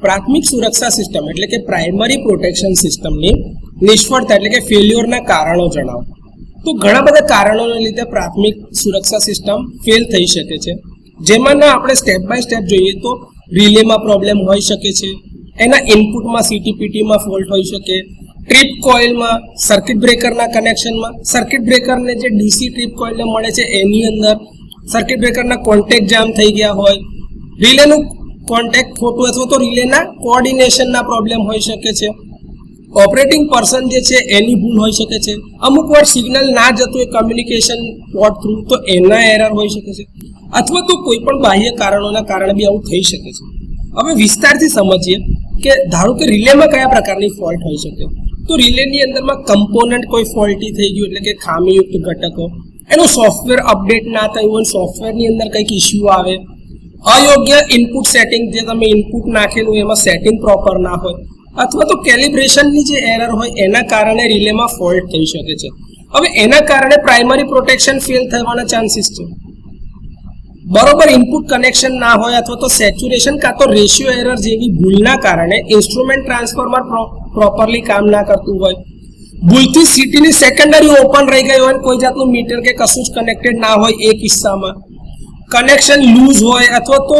પ્રાથમિક સુરક્ષા સિસ્ટમ એટલે કે પ્રાઇમરી પ્રોટેક્શન સિસ્ટમની નિષ્ફળતા એટલે કે ફેલ્યોરના કારણો જણાવો. તો ઘણા બધા કારણોને લીધે પ્રાથમિક સુરક્ષા સિસ્ટમ ફેલ થઈ શકે છે. જેમાંના આપણે સ્ટેપ બાય સ્ટેપ જોઈએ તો રિલેમાં પ્રોબ્લેમ હોઈ શકે છે, એના ઇનપુટમાં CTPTમાં ફોલ્ટ હોઈ શકે, ટ્રીપ કોઇલમાં, સર્કિટ બ્રેકરના કનેક્શનમાં, સર્કિટ બ્રેકરને જે DC ટ્રીપ કોઇલને મળે છે એની અંદર સર્કિટ બ્રેકરના કોન્ટેક્ટ જામ થઈ ગયા હોય, રિલેનું કોન્ટેક્ટ ખોટું અથવા તો રિલેના કોઓર્ડિનેશનના પ્રોબ્લેમ હોઈ શકે છે, ઓપરેટિંગ પર્સન જે છે એની ભૂલ હોઈ શકે છે, અમુક વાર સિગ્નલ ના જતું હોય કમ્યુનિકેશન પોર્ટ થ્રુ તો એના એરર હોઈ શકે છે, અથવા તો કોઈ પણ બાહ્ય કારણોના કારણે બી આવું થઈ શકે છે. હવે વિસ્તારથી સમજીએ કે ધારો કે રિલેમાં કયા પ્રકારની ફોલ્ટ હોઈ શકે. તો રિલેની અંદરમાં કમ્પોનન્ટ કોઈ ફોલ્ટી થઈ ગયું એટલે કે ખામીયુક્ત ઘટકો, એનું સોફ્ટવેર અપડેટ ના થયું હોય, સોફ્ટવેરની અંદર કંઈક ઇસ્યુ આવે, અયોગ્ય ઇનપુટ સેટિંગ જે તમે ઇનપુટ નાખેલું એમાં સેટિંગ પ્રોપર ના હોય, અથવા તો કેલિબ્રેશનની જે એરર હોય એના કારણે રિલેમાં ફોલ્ટ થઈ શકે છે. હવે એના કારણે પ્રાઇમરી પ્રોટેક્શન ફેલ થવાના ચાન્સીસ છે. બરોબર ઇનપુટ કનેક્શન ના હોય અથવા તો સેચ્યુરેશન કાં તો રેશિયો એરર જેવી ભૂલના કારણે ઇન્સ્ટ્રુમેન્ટ ટ્રાન્સફોર્મર પ્રોપરલી કામ ના કરતું હોય, ભૂલથી સીટીની સેકન્ડરી ઓપન રહી ગઈ હોય, કોઈ જાતનું મીટર કે કશું જ કનેક્ટેડ ના હોય, એ કિસ્સામાં કનેક્શન લૂઝ હોય અથવા તો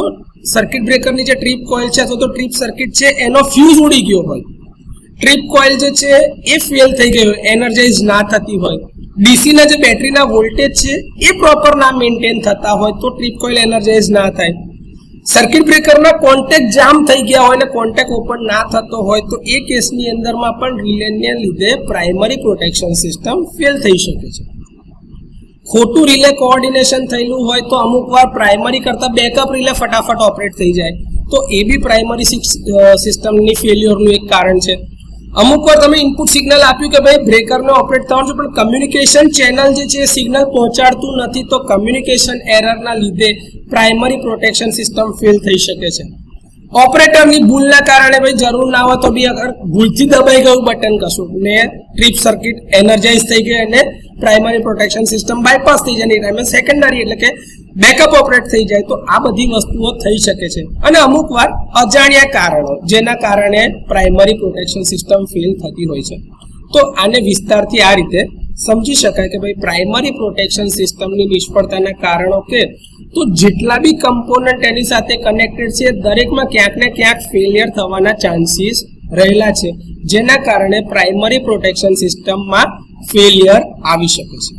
સર્કિટ બ્રેકરની જે ટ્રીપ કોઇલ છે અથવા તો ટ્રીપ સર્કિટ છે એનો ફ્યુઝ ઉડી ગયો હોય, ટ્રીપ કોઇલ જે છે એ ફેલ થઈ ગઈ હોય, એનર્જાઇઝ ના થતી હોય, ડીસીના જે બેટરીના વોલ્ટેજ છે એ પ્રોપર ના મેન્ટેન થતા હોય તો ટ્રીપ કોઇલ એનર્જાઇઝ ના થાય, સર્કિટ બ્રેકરના કોન્ટેક્ટ જામ થઈ ગયા હોય ને કોન્ટેક્ટ ઓપન ના થતો હોય તો એ કેસની અંદરમાં પણ રિલેને લીધે પ્રાઇમરી પ્રોટેક્શન સિસ્ટમ ફેલ થઈ શકે છે. ખોટું રિલે કોઓર્ડિનેશન થયેલું હોય તો અમુક વાર પ્રાઇમરી કરતાં બેકઅપ રિલે ફટાફટ ઓપરેટ થઈ જાય તો એ બી પ્રાઇમરી સિસ્ટમની ફેલ્યોરનું એક કારણ છે. અમુક વાર તમે ઇનપુટ સિગ્નલ આપ્યું કે ભાઈ બ્રેકરને ઓપરેટ થવાનું છે પણ કમ્યુનિકેશન ચેનલ જે છે એ સિગ્નલ પહોંચાડતું નથી તો કમ્યુનિકેશન એરરના લીધે પ્રાઇમરી પ્રોટેક્શન સિસ્ટમ ફેલ થઈ શકે છે. ઓપરેટરની ભૂલના કારણે ભાઈ જરૂર ના હોય તો બી અગર ભૂલથી દબાઈ ગયું બટન કશું ને ટ્રીપ સર્કિટ એનર્જાઇઝ થઈ ગઈ અને પ્રાઇમરી પ્રોટેક્શન સિસ્ટમ બાયપાસ થઈ જાય ટાઈમે સેકન્ડરી એટલે કે બેકઅપ ઓપરેટ થઈ જાય તો આ બધી વસ્તુઓ થઈ શકે છે. અને અમુક વાર અજાણ્યા કારણો જેના કારણે પ્રાઇમરી પ્રોટેક્શન સિસ્ટમ ફેલ થતી હોય છે. તો આને વિસ્તારથી આ રીતે સમજી શકાય કે ભાઈ પ્રાઇમરી પ્રોટેક્શન સિસ્ટમની નિષ્ફળતાના કારણો કે તો જેટલા બી કમ્પોનન્ટ એની સાથે કનેક્ટેડ છે દરેકમાં ક્યાંક ને ક્યાંક ફેલિયર થવાના ચાન્સીસ રહેલા છે જેના કારણે પ્રાઇમરી પ્રોટેક્શન સિસ્ટમમાં ફેલિયર આવી શકે છે.